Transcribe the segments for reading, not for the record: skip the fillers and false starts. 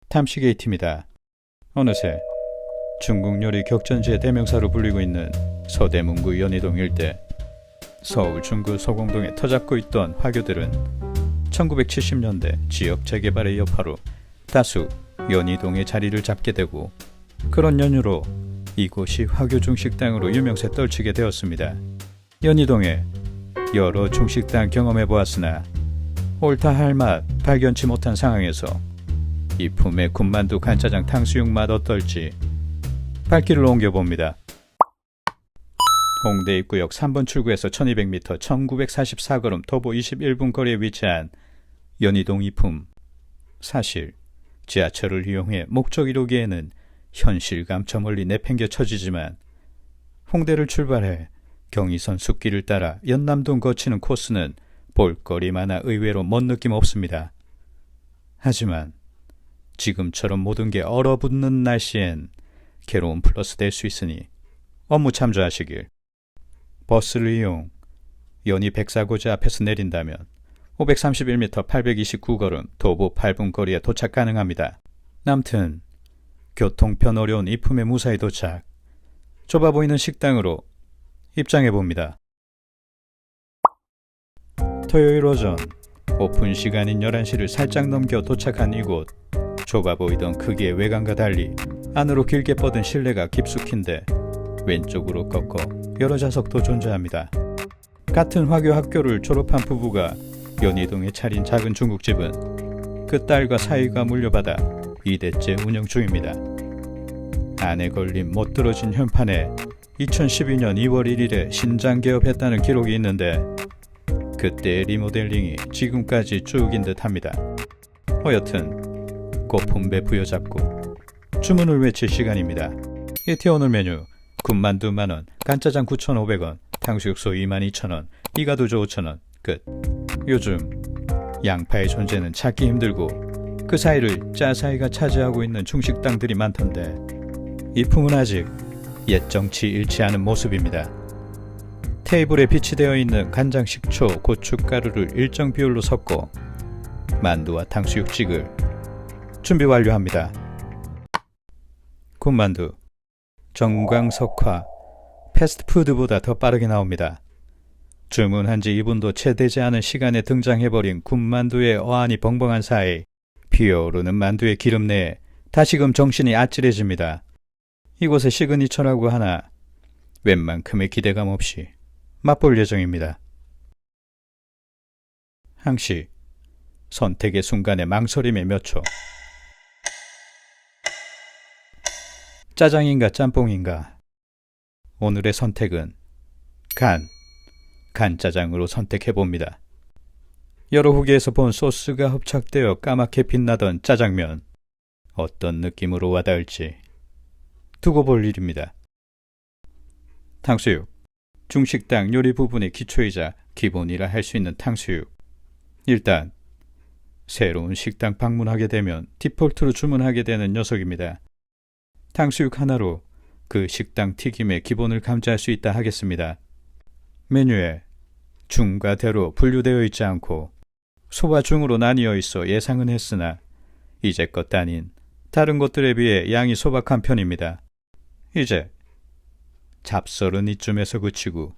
탐식AT입니다. 어느새 중국 요리 격전지의 대명사로 불리고 있는 서대문구 연희동 일대, 서울 중구 서공동에 터잡고 있던 화교들은 1970년대 지역 재개발의 여파로 다수 연희동에 자리를 잡게 되고, 그런 연유로 이곳이 화교 중식당으로 유명세 떨치게 되었습니다. 연희동에 여러 중식당 경험해 보았으나 옳다 할 맛 발견치 못한 상황에서 이 품의 군만두, 간짜장, 탕수육 맛 어떨지 발길을 옮겨봅니다. 홍대 입구역 3번 출구에서 1200m 1944걸음 도보 21분 거리에 위치한 연희동 이품. 사실 지하철을 이용해 목적 이루기에는 현실감 저 멀리 내팽겨 쳐지지만, 홍대를 출발해 경의선 숲길을 따라 연남동 거치는 코스는 볼거리 많아 의외로 먼 느낌 없습니다. 하지만 지금처럼 모든 게 얼어붙는 날씨엔 괴로움 플러스 될 수 있으니 업무 참조하시길. 버스를 이용 연희 백사고지 앞에서 내린다면 531m 829걸음 도보 8분 거리에 도착 가능합니다. 남튼 교통편 어려운 이품에 무사히 도착. 좁아 보이는 식당으로 입장해봅니다. 토요일 오전 오픈 시간인 11시를 살짝 넘겨 도착한 이곳. 좁아 보이던 크기의 외관과 달리 안으로 길게 뻗은 실내가 깊숙인데 왼쪽으로 꺾어 여러 좌석도 존재합니다. 같은 화교 학교를 졸업한 부부가 연희동에 차린 작은 중국집은 그 딸과 사위가 물려받아 2대째 운영 중입니다. 안에 걸린 못 들어진 현판에 2012년 2월 1일에 신장 개업했다는 기록이 있는데, 그때의 리모델링이 지금까지 쭉인 듯합니다. 여튼 고품배 부여잡고 주문을 외칠 시간입니다. 이티 오늘 메뉴: 군만두 만원, 간짜장 9,500원, 탕수육소 22,000원, 이가두조 5,000원. 끝. 요즘 양파의 존재는 찾기 힘들고 그 사이를 짜사이가 차지하고 있는 중식당들이 많던데, 이 품은 아직 옛 정치 잃지 않은 모습입니다. 테이블에 비치되어 있는 간장, 식초, 고춧가루를 일정 비율로 섞고 만두와 탕수육찍을 준비 완료합니다. 군만두, 정광석화, 패스트푸드보다 더 빠르게 나옵니다. 주문한 지 2분도 채 되지 않은 시간에 등장해버린 군만두의 어안이 벙벙한 사이 피어오르는 만두의 기름 내에 다시금 정신이 아찔해집니다. 이곳의 시그니처라고 하나 웬만큼의 기대감 없이 맛볼 예정입니다. 항시 선택의 순간에 망설임의 몇 초. 짜장인가 짬뽕인가? 오늘의 선택은 간짜장으로 선택해봅니다. 여러 후기에서 본 소스가 흡착되어 까맣게 빛나던 짜장면, 어떤 느낌으로 와닿을지 두고 볼 일입니다. 탕수육, 중식당 요리 부분의 기초이자 기본이라 할 수 있는 탕수육. 일단 새로운 식당 방문하게 되면 디폴트로 주문하게 되는 녀석입니다. 탕수육 하나로 그 식당 튀김의 기본을 감지할 수 있다 하겠습니다. 메뉴에 중과 대로 분류되어 있지 않고 소와 중으로 나뉘어 있어 예상은 했으나 이제껏 다닌 다른 곳들에 비해 양이 소박한 편입니다. 이제 잡설은 이쯤에서 그치고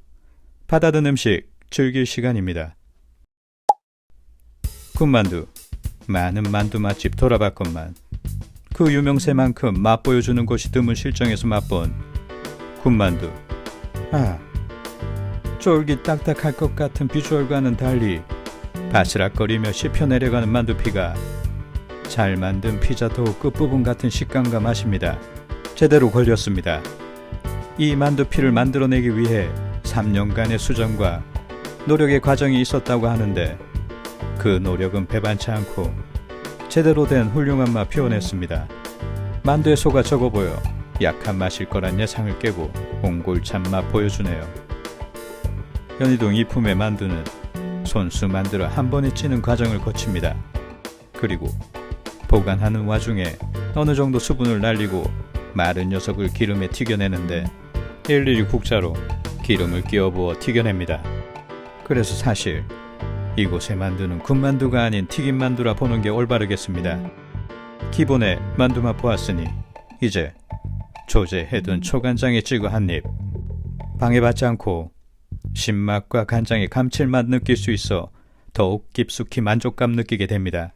받아든 음식 즐길 시간입니다. 군만두, 많은 만두 맛집 돌아봤건만 그 유명세만큼 맛보여주는 곳이 드문 실정에서 맛본 군만두. 쫄깃 딱딱할 것 같은 비주얼과는 달리 바스락거리며 씹혀 내려가는 만두피가 잘 만든 피자 도우 끝부분 같은 식감과 맛입니다. 제대로 걸렸습니다. 이 만두피를 만들어내기 위해 3년간의 수정과 노력의 과정이 있었다고 하는데, 그 노력은 배반치 않고 제대로 된 훌륭한 맛 표현했습니다. 만두의 소가 적어 보여 약한 맛일 거란 예상을 깨고 옹골찬 맛 보여주네요. 연희동 이품의 만두는 손수 만들어 한 번에 찌는 과정을 거칩니다. 그리고 보관하는 와중에 어느 정도 수분을 날리고 마른 녀석을 기름에 튀겨내는데 일일이 국자로 기름을 끼워부어 튀겨냅니다. 그래서 사실 이곳의 만두는 군만두가 아닌 튀김만두라 보는 게 올바르겠습니다. 기본에 만두맛 보았으니 이제 조제해둔 초간장에 찍어 한입. 방해받지 않고 신맛과 간장의 감칠맛 느낄 수 있어 더욱 깊숙이 만족감 느끼게 됩니다.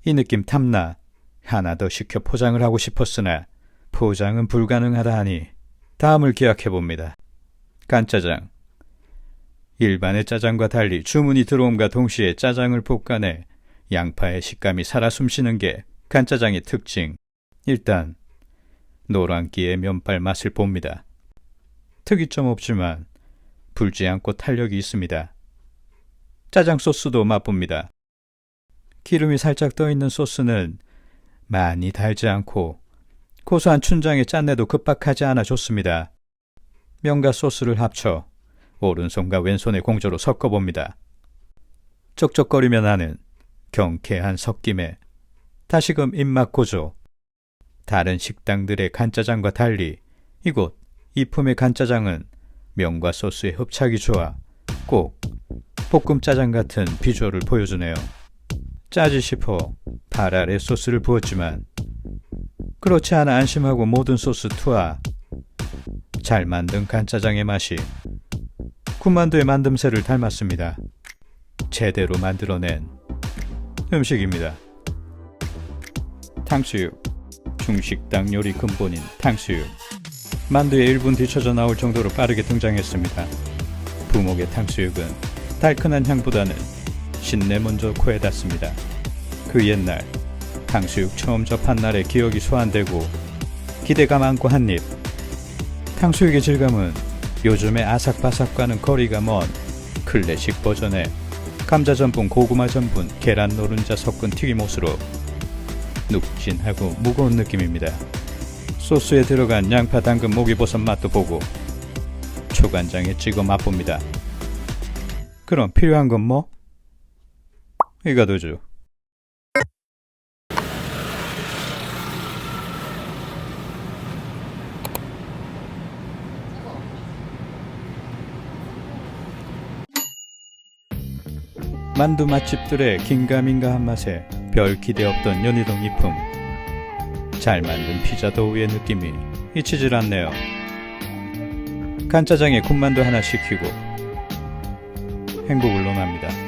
이 느낌 탐나 하나 더 시켜 포장을 하고 싶었으나 포장은 불가능하다 하니 다음을 기약해봅니다. 간짜장. 일반의 짜장과 달리 주문이 들어옴과 동시에 짜장을 볶아내 양파의 식감이 살아 숨쉬는 게 간짜장의 특징. 일단 노란기의 면발 맛을 봅니다. 특이점 없지만 불지 않고 탄력이 있습니다. 짜장 소스도 맛봅니다. 기름이 살짝 떠있는 소스는 많이 달지 않고 고소한 춘장의 짠내도 급박하지 않아 좋습니다. 면과 소스를 합쳐 오른손과 왼손의 공조로 섞어봅니다. 쩍쩍거리며 나는 경쾌한 섞임에 다시금 입맛 고조. 다른 식당들의 간짜장과 달리 이곳 이품의 간짜장은 면과 소스의 흡착이 좋아 꼭 볶음짜장 같은 비주얼을 보여주네요. 짜지 싶어 발 아래 소스를 부었지만 그렇지 않아 안심하고 모든 소스 투하. 잘 만든 간짜장의 맛이 군만두의 만듦새를 닮았습니다. 제대로 만들어낸 음식입니다. 탕수육. 중식당 요리 근본인 탕수육. 만두에 1분 뒤쳐져 나올 정도로 빠르게 등장했습니다. 부목의 탕수육은 달큰한 향보다는 신내 먼저 코에 닿습니다. 그 옛날 탕수육 처음 접한 날의 기억이 소환되고 기대감 안고 한입. 탕수육의 질감은 요즘의 아삭바삭과는 거리가 먼 클래식 버전의 감자전분, 고구마 전분, 계란 노른자 섞은 튀김옷으로 눅진하고 무거운 느낌입니다. 소스에 들어간 양파, 당근, 목이버섯 맛도 보고 초간장에 찍어 맛봅니다. 그럼 필요한 건 뭐? 이거도죠. 만두 맛집들의 긴가민가한 맛에 별 기대 없던 연희동 이품. 잘 만든 피자 도우의 느낌이 잊히질 않네요. 간짜장에 군만두 하나 시키고 행복을 논합니다.